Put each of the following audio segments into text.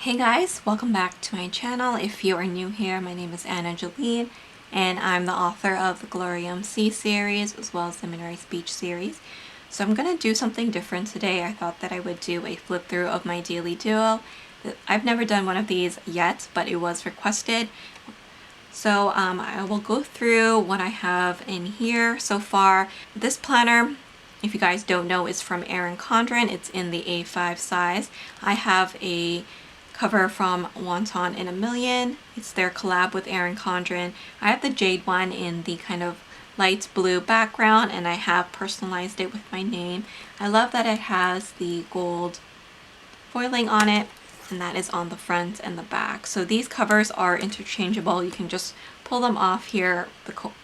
Hey guys, welcome back to my channel. If you are new here, my name is Jolene and I'm the author of the Glorium Sea series as well as the MOONRISE Beach series. So I'm going to do something different today. I thought that I would do a flip through of my daily duo. I've never done one of these yet, but it was requested. So I will go through what I have in here so far. This planner, if you guys don't know, is from Erin Condren. It's in the A5 size. I have a cover from Wonton in a Million. It's their collab with Erin Condren. I have the jade one in the kind of light blue background and I have personalized it with my name. I love that it has the gold foiling on it, and that is on the front and the back. So these covers are interchangeable. You can just pull them off here,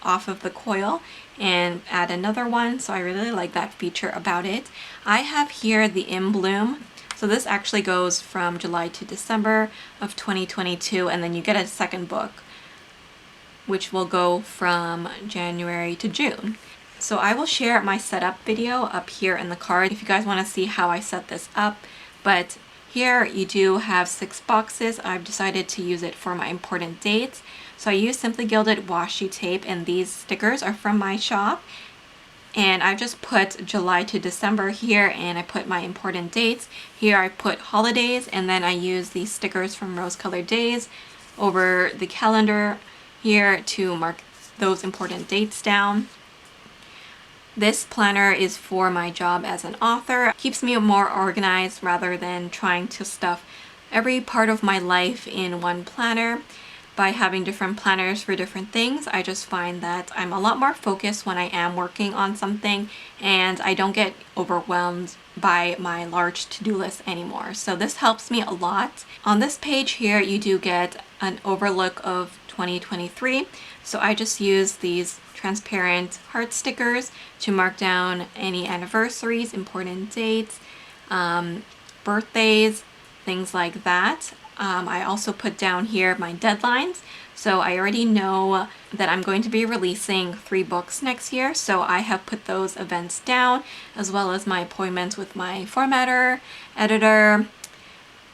off of the coil, and add another one. So I really like that feature about it. I have here the In Bloom. So this actually goes from July to December of 2022, and then you get a second book, which will go from January to June. So I will share my setup video up here in the card if you guys want to see how I set this up. But here you do have 6 boxes. I've decided to use it for my important dates. So I use Simply Gilded washi tape, and these stickers are from my shop. And I just put July to December here, and I put my important dates. Here I put holidays, and then I use these stickers from Rose Colored Days over the calendar here to mark those important dates down. This planner is for my job as an author. It keeps me more organized rather than trying to stuff every part of my life in one planner. By having different planners for different things, I just find that I'm a lot more focused when I am working on something, and I don't get overwhelmed by my large to-do list anymore. So this helps me a lot. On this page here, you do get an overlook of 2023. So I just use these transparent heart stickers to mark down any anniversaries, important dates, birthdays, things like that. I also put down here my deadlines. So I already know that I'm going to be releasing 3 books next year. So I have put those events down, as well as my appointments with my formatter, editor,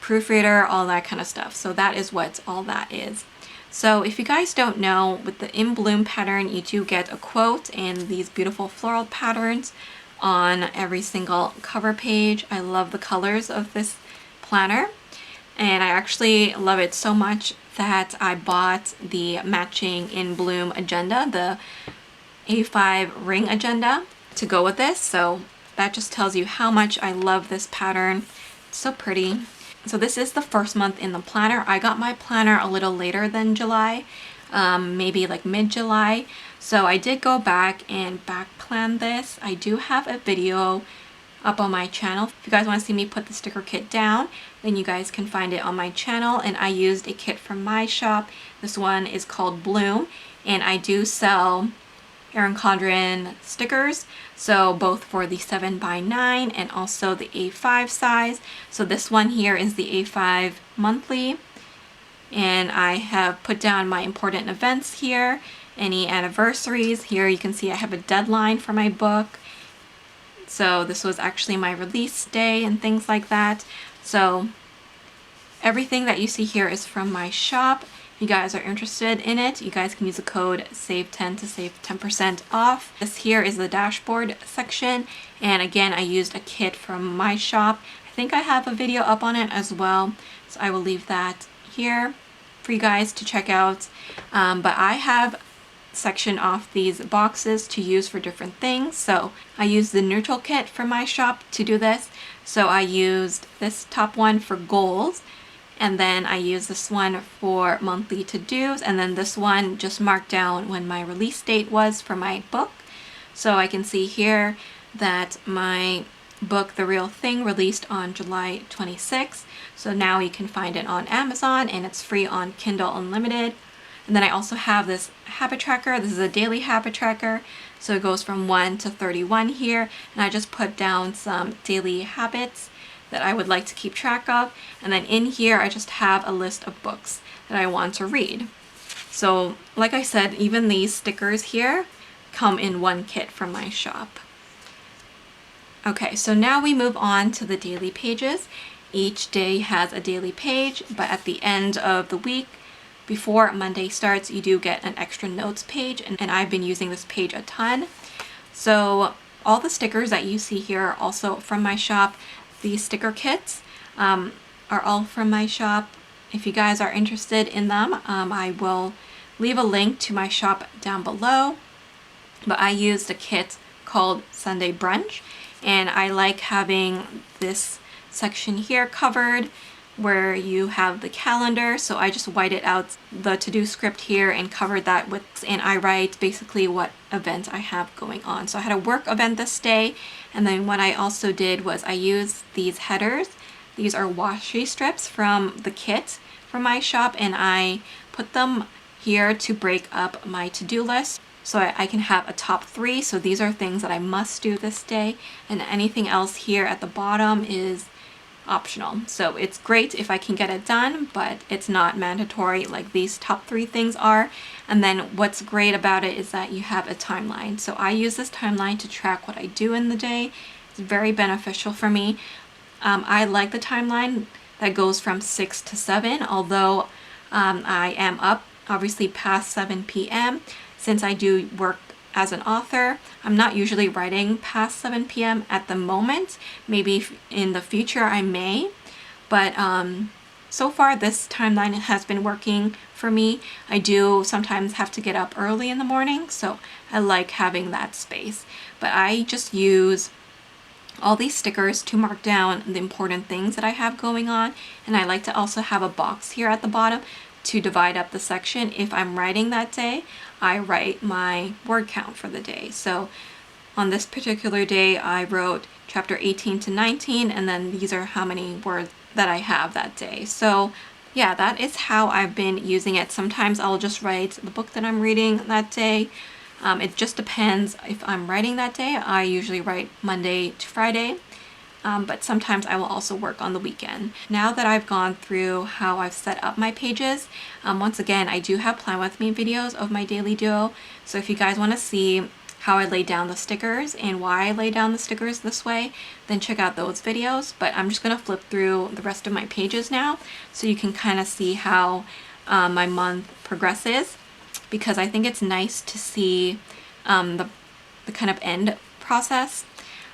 proofreader, all that kind of stuff. So that is what all that is. So if you guys don't know, with the In Bloom pattern, you do get a quote and these beautiful floral patterns on every single cover page. I love the colors of this planner. And I actually love it so much that I bought the matching In Bloom agenda, the A5 ring agenda, to go with this. So that just tells you how much I love this pattern. It's so pretty. So this is the first month in the planner. I got my planner a little later than July, maybe like mid-July. So I did go back and back plan this. I do have a video up on my channel. If you guys want to see me put the sticker kit down, then you guys can find it on my channel. And I used a kit from my shop. This one is called Bloom, and I do sell Erin Condren stickers, so both for the 7x9 and also the A5 size. So this one here is the A5 monthly, and I have put down my important events here, any anniversaries. Here you can see I have a deadline for my book. So this was actually my release day and things like that. So everything that you see here is from my shop. If you guys are interested in it, you guys can use the code SAVE10 to save 10% off. This here is the dashboard section. And again, I used a kit from my shop. I think I have a video up on it as well. So I will leave that here for you guys to check out. But I have section off these boxes to use for different things. So I used the neutral kit from my shop to do this. So I used this top one for goals, and then I used this one for monthly to-dos, and then this one just marked down when my release date was for my book. So I can see here that my book, The Real Thing, released on July 26th. So now you can find it on Amazon, and it's free on Kindle Unlimited. And then I also have this habit tracker. This is a daily habit tracker. So it goes from 1 to 31 here. And I just put down some daily habits that I would like to keep track of. And then in here, I just have a list of books that I want to read. So like I said, even these stickers here come in one kit from my shop. Okay, so now we move on to the daily pages. Each day has a daily page, but at the end of the week, before Monday starts, you do get an extra notes page, and I've been using this page a ton. So all the stickers that you see here are also from my shop. These sticker kits are all from my shop. If you guys are interested in them, I will leave a link to my shop down below. But I used a kit called Sunday Brunch, and I like having this section here covered where you have the calendar. So I just whited out the to-do script here and covered that with, and I write basically what event I have going on. So I had a work event this day, and then what I also did was I used these headers. These are washi strips from the kit from my shop, and I put them here to break up my to-do list. So I can have a top 3. So these are things that I must do this day, and anything else here at the bottom is optional. So it's great if I can get it done, but it's not mandatory like these top 3 things are. And then what's great about it is that you have a timeline. So I use this timeline to track what I do in the day. It's very beneficial for me. I like the timeline that goes from 6 to 7, although I am up obviously past 7 p.m. Since I do work as an author, I'm not usually writing past 7 p.m. at the moment. Maybe in the future I may, but so far this timeline has been working for me. I do sometimes have to get up early in the morning, so I like having that space. But I just use all these stickers to mark down the important things that I have going on, and I like to also have a box here at the bottom to divide up the section. If I'm writing that day, I write my word count for the day. So on this particular day, I wrote chapter 18 to 19, and then these are how many words that I have that day. So yeah, that is how I've been using it. Sometimes I'll just write the book that I'm reading that day. It just depends if I'm writing that day. I usually write Monday to Friday. But sometimes I will also work on the weekend. Now that I've gone through how I've set up my pages, once again, I do have Plan With Me videos of my daily duo. So if you guys want to see how I lay down the stickers and why I lay down the stickers this way, then check out those videos. But I'm just going to flip through the rest of my pages now so you can kind of see how my month progresses, because I think it's nice to see the kind of end process.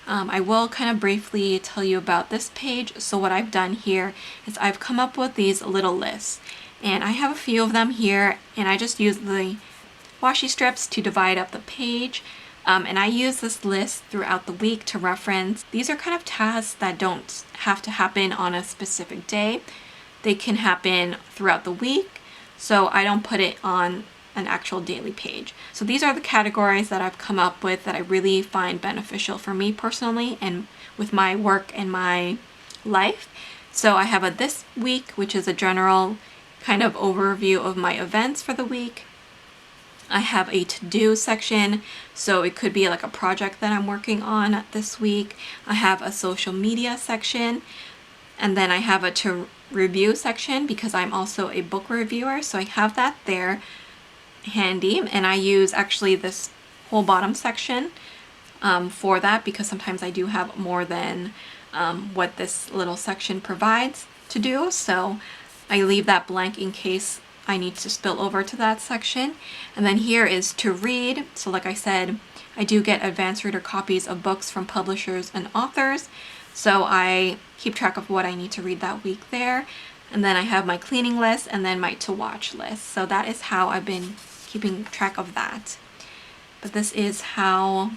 I will kind of briefly tell you about this page. So what I've done here is I've come up with these little lists, and I have a few of them here, and I just use the washi strips to divide up the page. And I use this list throughout the week to reference. These are kind of tasks that don't have to happen on a specific day. They can happen throughout the week, so I don't put it on an actual daily page. So these are the categories that I've come up with that I really find beneficial for me personally and with my work and my life. So I have a this week, which is a general kind of overview of my events for the week. I have a to-do section, so it could be like a project that I'm working on this week. I have a social media section, and then I have a to review section because I'm also a book reviewer, so I have that there handy, and I use actually this whole bottom section for that, because sometimes I do have more than what this little section provides to do, so I leave that blank in case I need to spill over to that section. And then here is to read. So like I said, I do get advanced reader copies of books from publishers and authors, so I keep track of what I need to read that week there. And then I have my cleaning list and then my to watch list. So that is how I've been keeping track of that. But this is how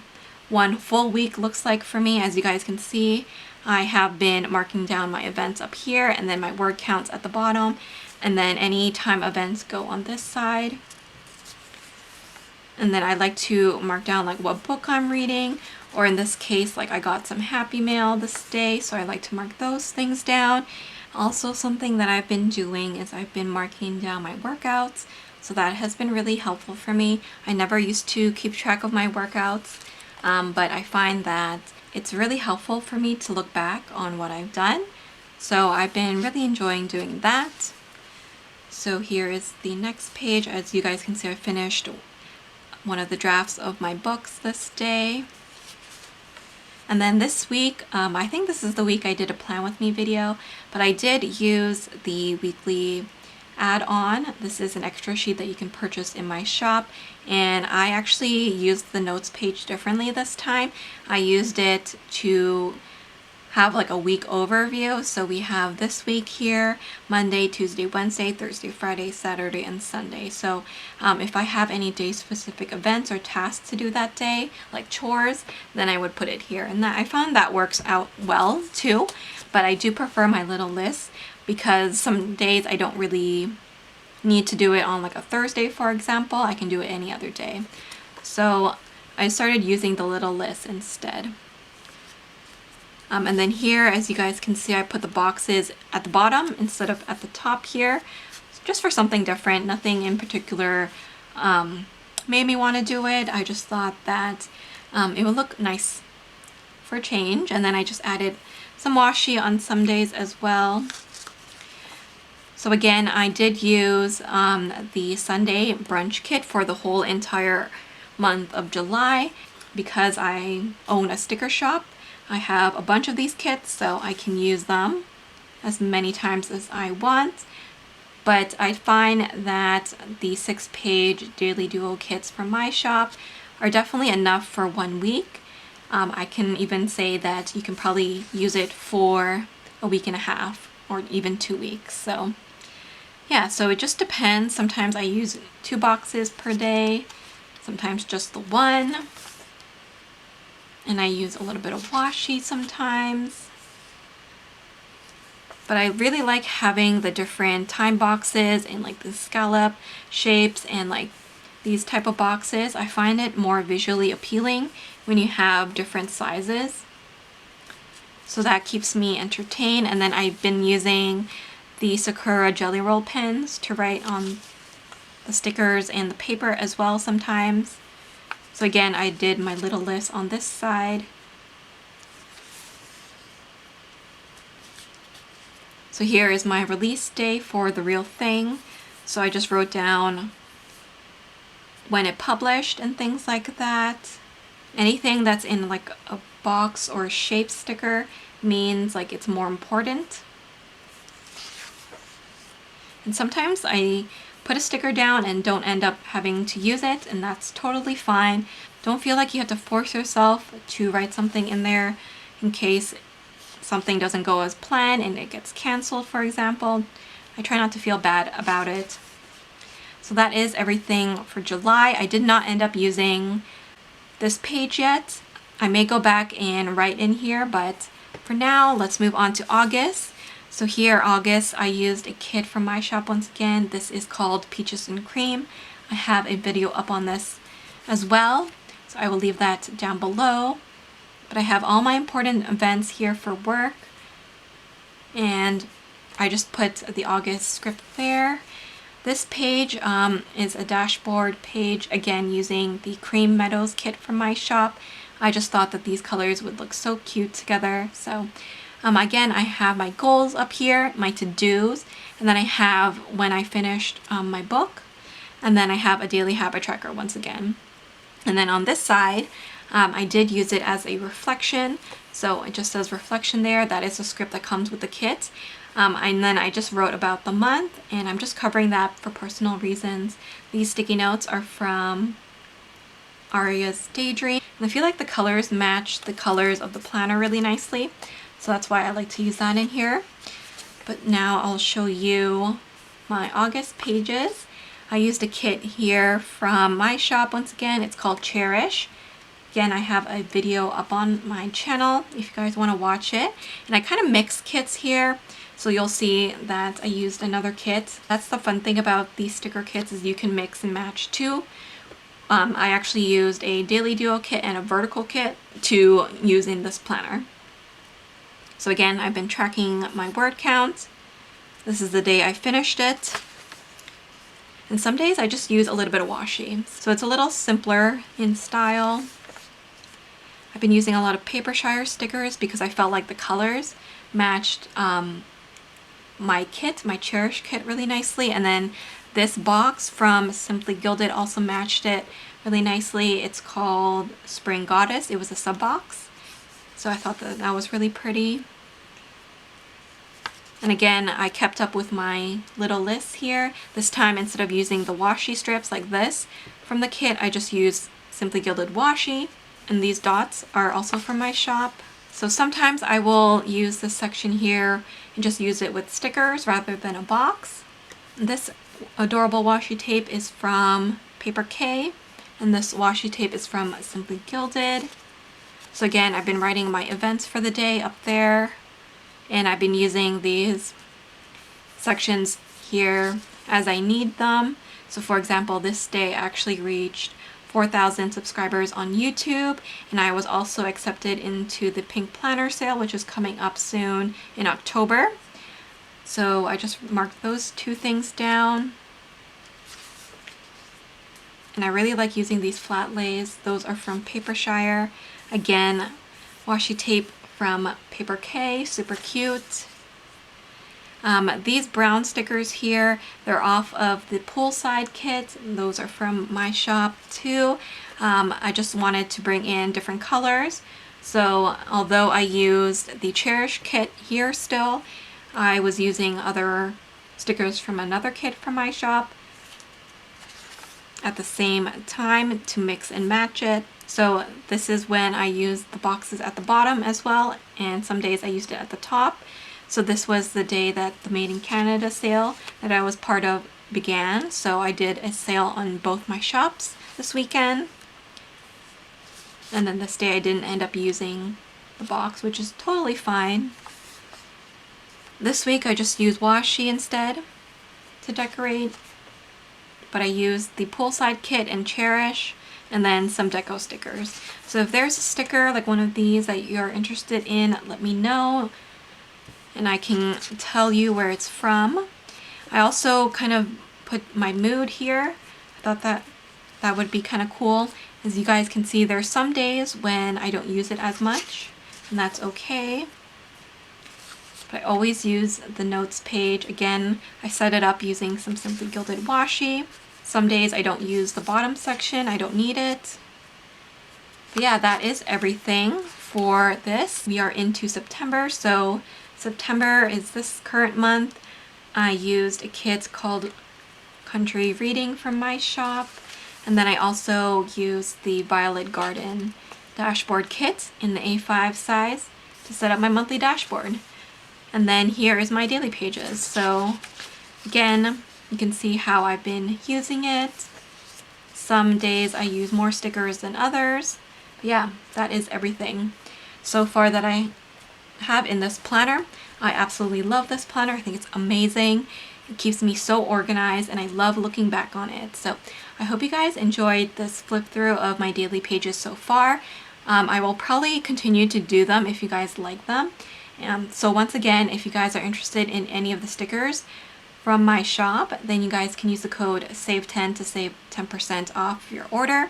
one full week looks like for me. As you guys can see, I have been marking down my events up here, and then my word counts at the bottom, and then any time events go on this side. And then I like to mark down like what book I'm reading, or in this case, like I got some happy mail this day, so I like to mark those things down. Also, something that I've been doing is I've been marking down my workouts. So that has been really helpful for me. I never used to keep track of my workouts, but I find that it's really helpful for me to look back on what I've done. So I've been really enjoying doing that. So here is the next page. As you guys can see, I finished one of the drafts of my books this day. And then this week, I think this is the week I did a plan with me video, but I did use the weekly add-on. This is an extra sheet that you can purchase in my shop, and I actually used the notes page differently this time. I used it to have like a week overview. So we have this week here: Monday, Tuesday, Wednesday, Thursday, Friday, Saturday, and Sunday. So if I have any day specific events or tasks to do that day, like chores, then I would put it here. And that, I found that works out well too, but I do prefer my little list because some days I don't really need to do it on like a Thursday, for example. I can do it any other day. So I started using the little list instead. And then here, as you guys can see, I put the boxes at the bottom instead of at the top here, just for something different. Nothing in particular made me want to do it. I just thought that it would look nice for a change. And then I just added some washi on some days as well. So again, I did use the Sunday brunch kit for the whole entire month of July because I own a sticker shop. I have a bunch of these kits, so I can use them as many times as I want. But I find that the 6-page daily duo kits from my shop are definitely enough for 1 week. I can even say that you can probably use it for a week and a half or even 2 weeks. So yeah, so it just depends. Sometimes I use 2 boxes per day, sometimes just the 1. And I use a little bit of washi sometimes. But I really like having the different time boxes and like the scallop shapes and like these type of boxes. I find it more visually appealing when you have different sizes. So that keeps me entertained. And then I've been using the Sakura Jelly Roll pens to write on the stickers and the paper as well sometimes. So again, I did my little list on this side. So here is my release day for The Real Thing. So I just wrote down when it published and things like that. Anything that's in like a box or a shape sticker means like it's more important. And sometimes I put a sticker down and don't end up having to use it, and that's totally fine. Don't feel like you have to force yourself to write something in there in case something doesn't go as planned and it gets canceled, for example. I try not to feel bad about it. So that is everything for July. I did not end up using this page yet. I may go back and write in here, but for now, let's move on to August. So here, August, I used a kit from my shop once again. This is called Peaches and Cream. I have a video up on this as well, so I will leave that down below. But I have all my important events here for work, and I just put the August script there. This page is a dashboard page, again using the Cream Meadows kit from my shop. I just thought that these colors would look so cute together. So again, I have my goals up here, my to-dos, and then I have when I finished my book, and then I have a daily habit tracker once again. And then on this side, I did use it as a reflection, so it just says reflection there. That is the script that comes with the kit. And then I just wrote about the month, and I'm just covering that for personal reasons. These sticky notes are from Aria's Daydream, and I feel like the colors match the colors of the planner really nicely. So that's why I like to use that in here. But now I'll show you my August pages. I used a kit here from my shop once again. It's called Cherish. Again, I have a video up on my channel if you guys want to watch it. And I kind of mix kits here. So you'll see that I used another kit. That's the fun thing about these sticker kits, is you can mix and match too. I actually used a daily duo kit and a vertical kit to use in this planner. So again, I've been tracking my word count. This is the day I finished it. And some days I just use a little bit of washi. So it's a little simpler in style. I've been using a lot of Paper Shire stickers because I felt like the colors matched my kit, my Cherish kit, really nicely. And then this box from Simply Gilded also matched it really nicely. It's called Spring Goddess. It was a sub box. So I thought that that was really pretty. And again, I kept up with my little lists here. This time, instead of using the washi strips like this from the kit, I just used Simply Gilded washi. And these dots are also from my shop. So sometimes I will use this section here and just use it with stickers rather than a box. This adorable washi tape is from Paper K, and this washi tape is from Simply Gilded. So again, I've been writing my events for the day up there, and I've been using these sections here as I need them. So for example, this day I actually reached 4,000 subscribers on YouTube, and I was also accepted into the Pink Planner sale, which is coming up soon in October. So I just marked those two things down. And I really like using these flat lays. Those are from Papershire. Again, washi tape from Paper K, super cute. These brown stickers here, they're off of the poolside kit. Those are from my shop too. I just wanted to bring in different colors. So although I used the Cherish kit here still, I was using other stickers from another kit from my shop at the same time to mix and match it. So this is when I used the boxes at the bottom as well, and some days I used it at the top. So this was the day that the Made in Canada sale that I was part of began. So I did a sale on both my shops this weekend. And then this day I didn't end up using the box, which is totally fine. This week I just used washi instead to decorate. But I used the poolside kit and Cherish, and then some deco stickers. So if there's a sticker like one of these that you're interested in, let me know, and I can tell you where it's from. I also kind of put my mood here. I thought that would be kind of cool. As you guys can see, there's some days when I don't use it as much, and that's okay. But I always use the notes page. Again, I set it up using some Simply Gilded washi. Some days I don't use the bottom section, I don't need it. But yeah, that is everything for this. We are into September, so September is this current month. I used a kit called Country Reading from my shop, and then I also used the Violet Garden dashboard kit in the A5 size to set up my monthly dashboard. And then here is my daily pages. So again, you can see how I've been using it. Some days I use more stickers than others. But yeah, that is everything so far that I have in this planner. I absolutely love this planner. I think it's amazing. It keeps me so organized, and I love looking back on it. So I hope you guys enjoyed this flip through of my daily pages so far. I will probably continue to do them if you guys like them. So once again, if you guys are interested in any of the stickers from my shop, then you guys can use the code SAVE10 to save 10% off your order.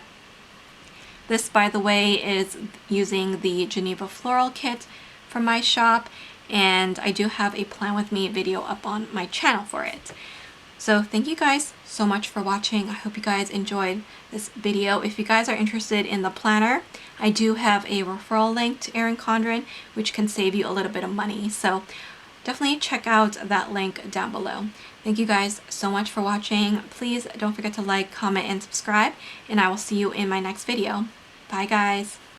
This, by the way, is using the Geneva Floral Kit from my shop, and I do have a Plan With Me video up on my channel for it. So thank you guys so much for watching. I hope you guys enjoyed this video. If you guys are interested in the planner, I do have a referral link to Erin Condren, which can save you a little bit of money. So definitely check out that link down below. Thank you guys so much for watching. Please don't forget to like, comment, and subscribe, and I will see you in my next video. Bye guys.